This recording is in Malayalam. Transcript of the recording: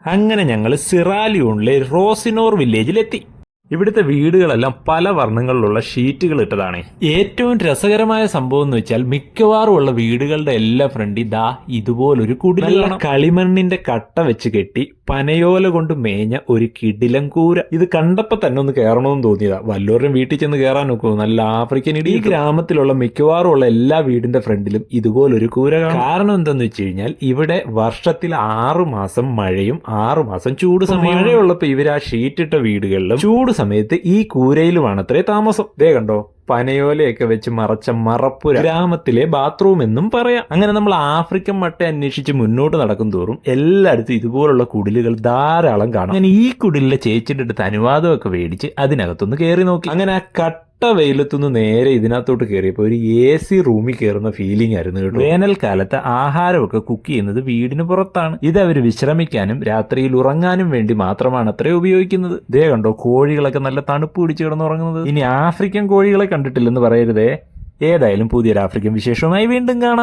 അങ്ങനെ ഞങ്ങൾ സിറാലിയോണിലെ റോസിനോർ വില്ലേജിലെത്തി. ഇവിടുത്തെ വീടുകളെല്ലാം പല വർണ്ണങ്ങളിലുള്ള ഷീറ്റുകൾ ഇട്ടതാണ്. ഏറ്റവും രസകരമായ സംഭവം എന്ന് വെച്ചാൽ മിക്കവാറും ഉള്ള വീടുകളുടെ എല്ലാ ഫ്രണ്ടിൽ ദാ ഇതുപോലൊരു കുടില കളിമണ്ണിന്റെ കട്ട വെച്ച് കെട്ടി പനയോല കൊണ്ട് മേഞ്ഞ ഒരു കിടിലം കൂര. ഇത് കണ്ടപ്പോ തന്നെ ഒന്ന് കയറണമെന്ന് തോന്നിയതാ. വല്ലവരും വീട്ടിൽ ചെന്ന് കയറാൻ നോക്കുമോ? നല്ല ആഫ്രിക്കൻ ഇടി. ഈ ഗ്രാമത്തിലുള്ള മിക്കവാറും ഉള്ള എല്ലാ വീടിന്റെ ഫ്രണ്ടിലും ഇതുപോലൊരു കൂര കാണും. കാരണം എന്താന്ന് വെച്ച് കഴിഞ്ഞാൽ ഇവിടെ വർഷത്തിൽ 6 മാസം മഴയും 6 മാസം ചൂട് സമയം. മഴയുള്ളപ്പോ ഇവർ ആ ഷീറ്റിട്ട വീടുകളിലും ചൂട് സമയത്ത് ഈ കൂരയിലുമാണത്രേ താമസം. ദേ കണ്ടോ, പനയോലയൊക്കെ വെച്ച് മറച്ച മറപ്പുര. ഗ്രാമത്തിലെ ബാത്റൂം എന്നും പറയാം. അങ്ങനെ നമ്മൾ ആഫ്രിക്കൻ മട്ട അന്വേഷിച്ച് മുന്നോട്ട് നടക്കും തോറും എല്ലായിടത്തും ഇതുപോലുള്ള കുടിലുകൾ ധാരാളം കാണും. അങ്ങനെ ഈ കുടിലിലെ ചേച്ചിയുടെ അടുത്ത് അനുവാദമൊക്കെ മേടിച്ച് അതിനകത്തൊന്ന് കയറി നോക്കി. അങ്ങനെ ആ കട്ട വെയിലത്തുനിന്ന് നേരെ ഇതിനകത്തോട്ട് കയറിയപ്പോൾ ഒരു AC റൂമിൽ കയറുന്ന ഫീലിംഗ് ആയിരുന്നു കേട്ടോ. വേനൽക്കാലത്ത് ആഹാരമൊക്കെ കുക്ക് ചെയ്യുന്നത് വീടിന് പുറത്താണ്. ഇത് അവർ വിശ്രമിക്കാനും രാത്രിയിൽ ഉറങ്ങാനും വേണ്ടി മാത്രമാണ് അത്രേ ഉപയോഗിക്കുന്നത്. ദേ കണ്ടോ, കോഴികളൊക്കെ നല്ല തണുപ്പ് പിടിച്ച് കിടന്നുറങ്ങുന്നത്. ഇനി ആഫ്രിക്കൻ കോഴികളെ കണ്ടിട്ടില്ലെന്ന് പറയരുതേ. ഏതായാലും പുതിയൊരു ആഫ്രിക്കൻ വിശേഷവുമായി വീണ്ടും കാണാം.